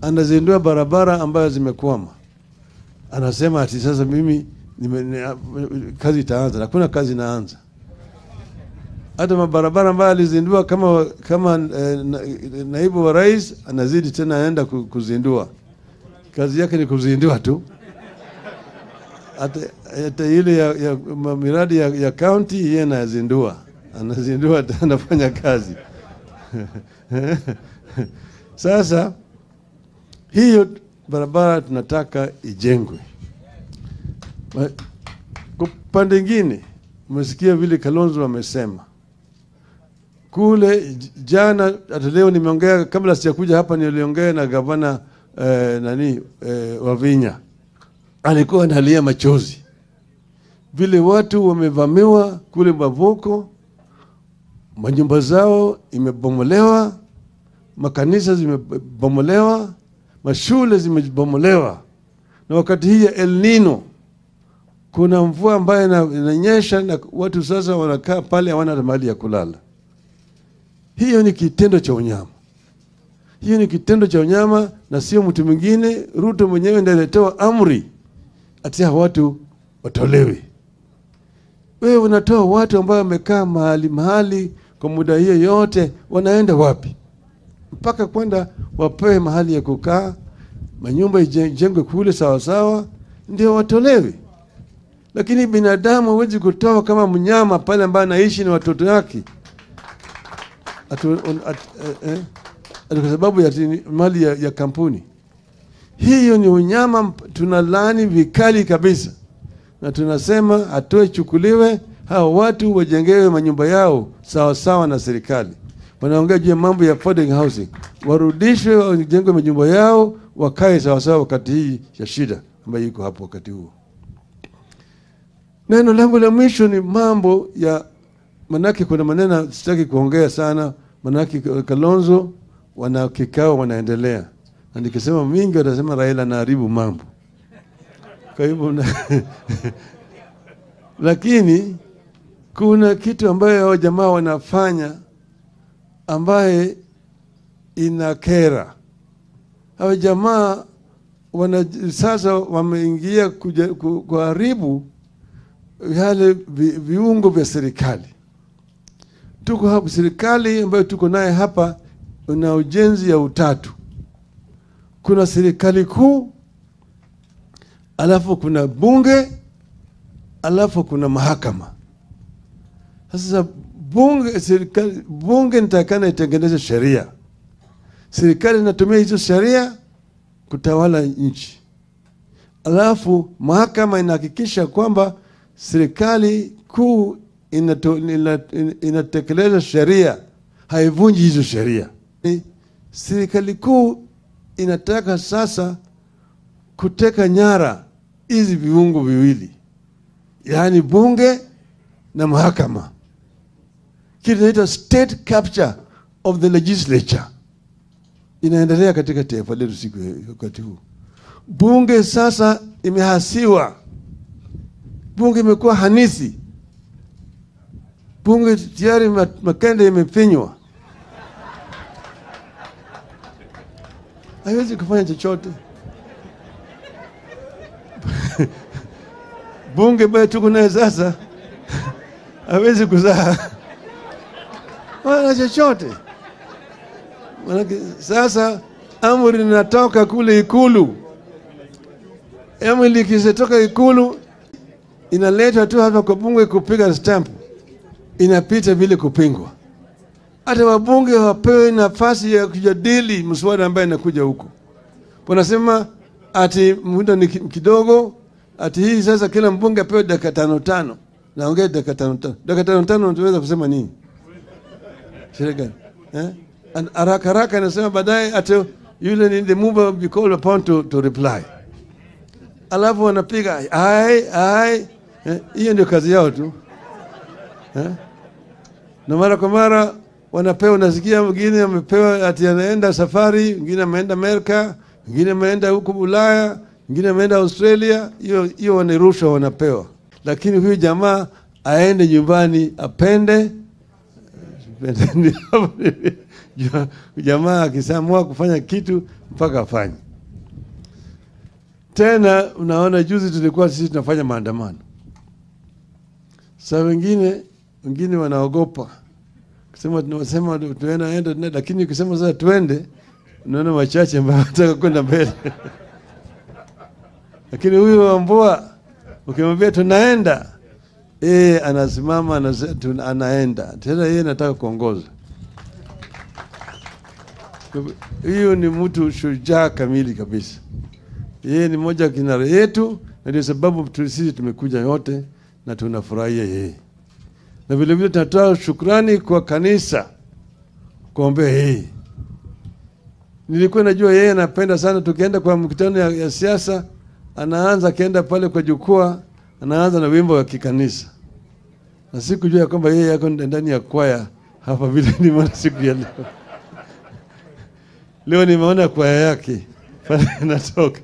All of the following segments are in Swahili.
anazindua barabara ambayo zimekwama. Anasema ati sasa mimi kazi itaanza. Hakuna kazi inaanza. Hata mabarabara ambayo alizindua kama naibu wa rais anazidi tena aenda kuzindua. Kazi yake ni kuzindua tu. Hata ile ya miradi ya county yeye anazindua. Anazindua anafanya kazi. Sasa hiyo barabara tunataka ijengwe. Kwa pande nyingine umesikia vile Kalonzo amesema. Kule jana hata leo nimeongea, kabla sijakuja hapa niliongea na gavana Wavinya. Alikuwa analia machozi. Vile watu wamevamiwa kule Mavoko, manyumba zao imebomolewa, makanisa zimebomolewa, mashule zimebomolewa. Na wakati hii ya El Nino kuna mvua ambayo inanyesha na watu sasa wanakaa pale hawana mahali ya kulala. Hiyo ni kitendo cha unyama. Hiyo ni kitendo cha unyama na sio mtu mwingine. Ruto mwenyewe ndiye alitoa amri ati watu watolewe. Wewe unatoa watu ambao wamekaa mahali kwa muda hiyo yote, wanaenda wapi? Mpaka kwenda wapewe mahali ya kukaa, manyumba ijengwe kule sawa sawa ndio watolewe. Lakini binadamu hawezi kutoa kama mnyama pale ambaye anaishi na watoto wake. Kwa sababu ya mali ya kampuni. Hiyo ni unyama, tunalani vikali kabisa. Na tunasema atoe chukuliwe, hao watu wajengewe manyumba yao sawa sawa na serikali. Wanaongea juu ya mambo ya affordable housing. Warudishwe wajengwe manyumba yao, wakae sawa sawa wakati hii ya shida ambayo iko hapo wakati huo. Neno langu la mwisho ni mambo ya, manake kuna maneno sitaki kuongea sana, manake Kalonzo wana kikao wanaendelea. Na nikisema mingi watasema Raila anaharibu mambo. Kwa hivyo lakini kuna kitu ambayo hao jamaa wanafanya ambaye inakera. Hao jamaa sasa wameingia kuharibu yale viungo vya serikali. Tuko hapa serikali ambayo tuko naye hapa una ujenzi ya utatu. Kuna serikali kuu, alafu kuna bunge, alafu kuna mahakama. Sasa bunge nitakana itengeneze sheria. Serikali inatumia hizo sheria kutawala nchi. Alafu mahakama inahakikisha kwamba serikali kuu inatekeleza sheria, haivunji hizo sheria. Serikali kuu inataka sasa kuteka nyara hizi viungo viwili, yaani bunge na mahakama. Kinaitwa state capture of the legislature. Inaendelea katika taifa letu siku wakati huu. Bunge sasa imehasiwa. Bunge imekuwa hanisi. Bunge tayari makende imefinywa. Haiwezi kufanya chochote. Bunge bado tuko naye sasa hawezi kuzaa wala chochote. Manake sasa amri inatoka kule Ikulu. Amri ikisetoka Ikulu inaletwa tu hapa kwa bunge kupiga stamp. Inapita vile kupingwa. Hata wabunge wapewe nafasi ya kujadili mswada ambaye inakuja huko. Wanasema ati muda ni kidogo, ati hii sasa kila mbunge apewe dakika 5. Naongea dakika 5. Dakika 5 unaweza kusema nini? Shirika. Haraka anasema baadaye ati yule ni the mover be called upon to reply. Alafu wanapiga ai hiyo ndio kazi yao tu. Na mara kwa mara wanapewa, nasikia mwingine amepewa ati anaenda safari, mwingine ameenda Amerika, mwingine ameenda huko Ulaya, mwingine ameenda Australia, hiyo wanirusha wanapewa. Lakini huyu jamaa aende nyumbani apende Jamaa akisamua kufanya kitu mpaka afanye. Tena unaona juzi tulikuwa sisi tunafanya maandamano. Sasa wengine wanaogopa. Kusema tunaenda lakini ukisema sasa tuende unaona wachache ambao wanataka kwenda mbele. Lakini huyu Wambua ukimwambia tunaenda anasimama anaenda. Tena yeye anataka kuongoza. Hiyo ni mtu shujaa kamili kabisa. Yeye ni moja kinara yetu na ndio sababu sisi tumekuja yote na tunafurahia yeye. Na vile vile tunatoa shukrani kwa kanisa kuombea yeye. Nilikuwa najua yeye anapenda sana tukienda kwa mkutano ya siasa, anaanza kaenda pale kwa jukwaa, anaanza na wimbo wa kikanisa. Na sikujua kwamba yeye yako ndani ya kwaya hapa vile nimeona siku ya leo. Leo nimeona kwaya yake pale natoka.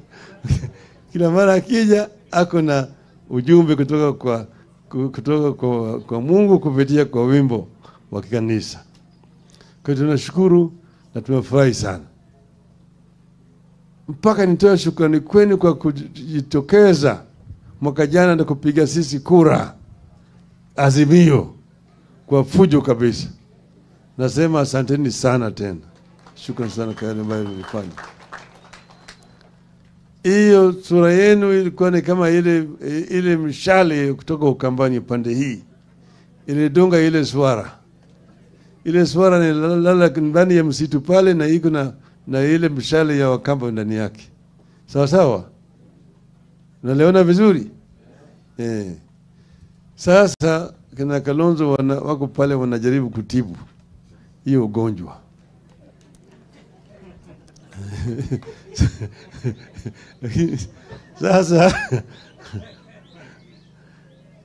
Kila mara akija ako na ujumbe kutoka kwa Mungu kupitia kwa wimbo wa kikanisa. Kwa hiyo tunashukuru na tumefurahi sana. Mpaka nitoa shukrani kwenu kwa kujitokeza mwaka jana na kupiga sisi kura Azimio kwa fujo kabisa. Nasema asanteni sana tena. Shukrani sana kwa yale ambayo mlifanya. Hiyo sura yenu ilikuwa ni kama ile mshale kutoka Ukambani pande hii. Ile donga ile swara. Ile swara ni lala ndani ya msitu pale na iko na ile mshale ya Wakamba ndani yake. Sawa sawa? Unaliona vizuri? Sasa kina Kalonzo wako pale wanajaribu kutibu hiyo ugonjwa. Sasa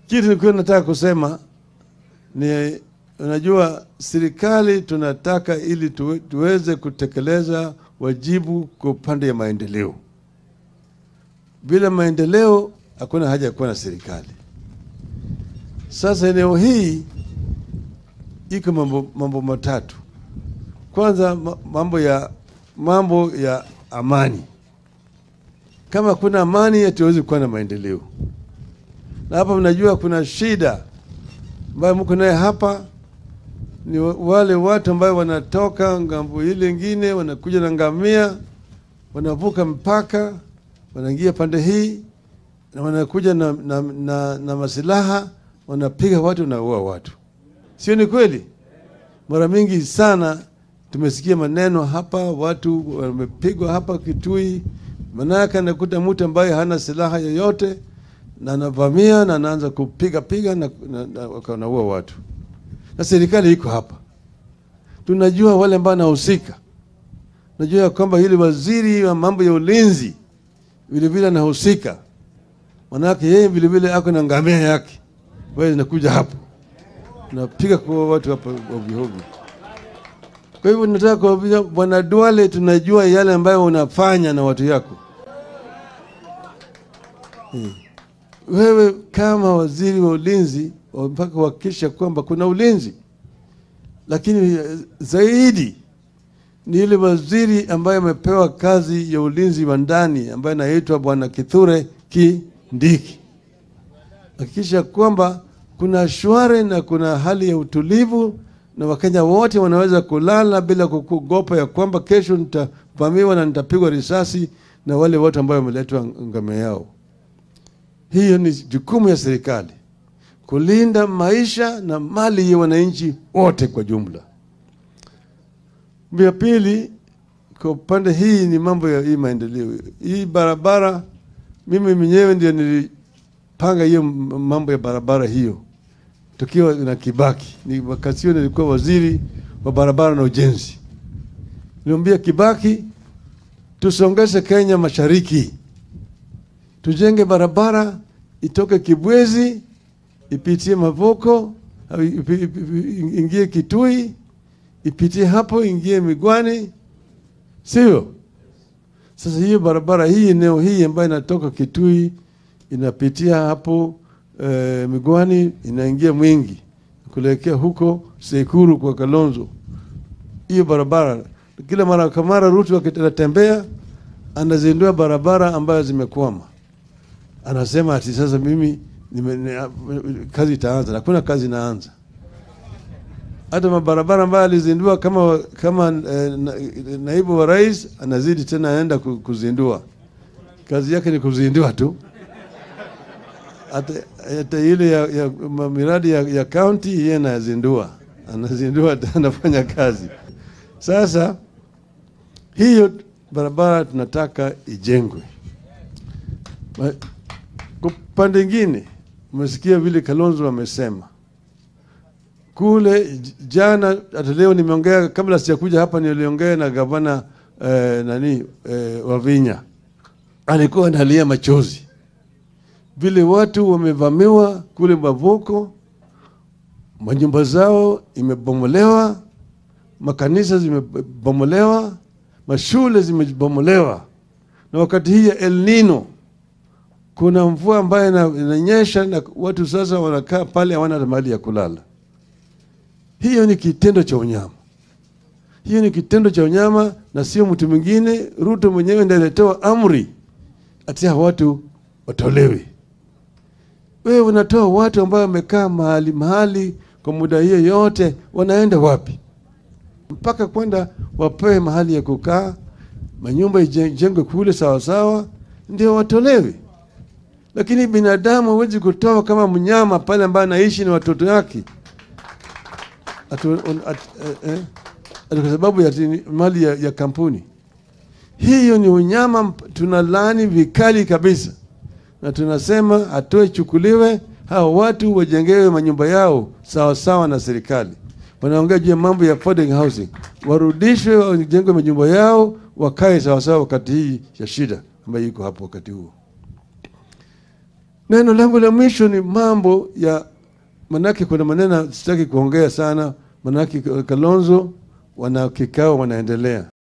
kitu nilikuwa nataka kusema ni unajua serikali tunataka ili tuweze kutekeleza wajibu kwa upande ya maendeleo. Bila maendeleo hakuna haja ya kuwa na serikali. Sasa eneo hii iko mambo matatu. Kwanza mambo ya amani. Kama kuna amani hatuwezi kuwa na maendeleo. Na hapa mnajua kuna shida ambayo mko naye hapa ni wale watu ambao wanatoka ngambo ile nyingine wanakuja na ngamia, wanavuka mpaka, wanaingia pande hii na wanakuja na masilaha, wanapiga watu na kuua watu. Sio ni kweli? Mara mingi sana tumesikia maneno hapa, watu wamepigwa hapa Kitui, manaka nakuta mtu ambaye hana silaha yoyote na anavamia na anaanza kupiga na wanaua watu. Na serikali iko hapa. Tunajua wale ambao wanahusika. Najua kwamba hili waziri wa mambo ya ulinzi vile vile anahusika. Manake yeye vile vile ako na ngamia yake. Wewe unakuja hapo. Unapiga kwa watu hapa ovyo. Kwa hivyo nataka kuambia Bwana Duale, tunajua yale ambayo unafanya na watu yako. Wewe kama waziri wa ulinzi mpaka kuhakikisha kwamba kuna ulinzi. Lakini zaidi ni ile waziri ambaye amepewa kazi ya ulinzi wa ndani ambaye anaitwa Bwana Kithure Kindiki. Hakikisha kwamba kuna shwari na kuna hali ya utulivu na Wakenya wote wanaweza kulala bila kuogopa ya kwamba kesho nitavamiwa na nitapigwa risasi na wale watu ambao wameletwa ngome yao. Hiyo ni jukumu ya serikali, kulinda maisha na mali ya wananchi wote kwa jumla. Ya pili, kwa upande hii ni mambo ya hii maendeleo. Hii barabara, mimi mwenyewe ndio nilipanga hiyo mambo ya barabara hiyo. Tukiwa na Kibaki, ni wakati huo nilikuwa waziri wa barabara na ujenzi. Nilimwambia Kibaki, tusongeshe Kenya Mashariki. Tujenge barabara itoke Kibwezi, ipitie Mavoko, ingie Kitui, ipitie hapo, ingie Migwani. Sio? Sasa hiyo barabara hii, eneo hii ambayo inatoka Kitui, inapitia hapo Migwani, inaingia Mwingi, kuelekea huko Sekuru kwa Kalonzo. hiyo barabara. Kila mara kwa mara Ruto akitembea anazindua barabara ambayo zimekwama. Anasema ati sasa mimi kazi itaanza. Hakuna kazi inaanza. Hata mabarabara ambayo alizindua kama naibu wa rais anazidi tena aenda kuzindua. Kazi yake ni kuzindua tu. Hata ile ya miradi ya county yeye anazindua. Anafanya kazi. Sasa hiyo barabara tunataka ijengwe. Kwa pande nyingine umesikia vile Kalonzo amesema. Kule jana hata leo nimeongea, kabla sijakuja hapa niliongea na gavana Wavinya. Alikuwa analia machozi. Vile watu wamevamiwa kule Bavuko, manyumba zao imebomolewa, makanisa zimebomolewa, mashule zimebomolewa. Na wakati hii ya El Nino kuna mvua ambayo inanyesha na watu sasa wanakaa pale hawana mahali ya kulala. Hiyo ni kitendo cha unyama. Hiyo ni kitendo cha unyama na sio mtu mwingine. Ruto mwenyewe ndiye alitoa amri ati watu watolewe. Wewe unatoa watu ambao wamekaa mahali kwa muda hiyo yote, wanaenda wapi? Mpaka kwenda wapewe mahali ya kukaa, manyumba ijengwe kule sawa ndio watolewe. Lakini binadamu hawezi kutoa kama mnyama pale ambaye anaishi na watoto yake. Kwa sababu ya mali ya kampuni. Hiyo ni unyama, tunalaani vikali kabisa. Na tunasema atoe chukuliwe, hao watu wajengewe manyumba yao sawa na serikali. Wanaongea juu ya mambo ya affordable housing. Warudishwe wajengwe manyumba yao, wakae sawa wakati hii ya shida ambayo iko hapo wakati huo. Neno langu la mwisho ni mambo ya, manake kuna maneno sitaki kuongea sana, manake Kalonzo wana kikao wanaendelea.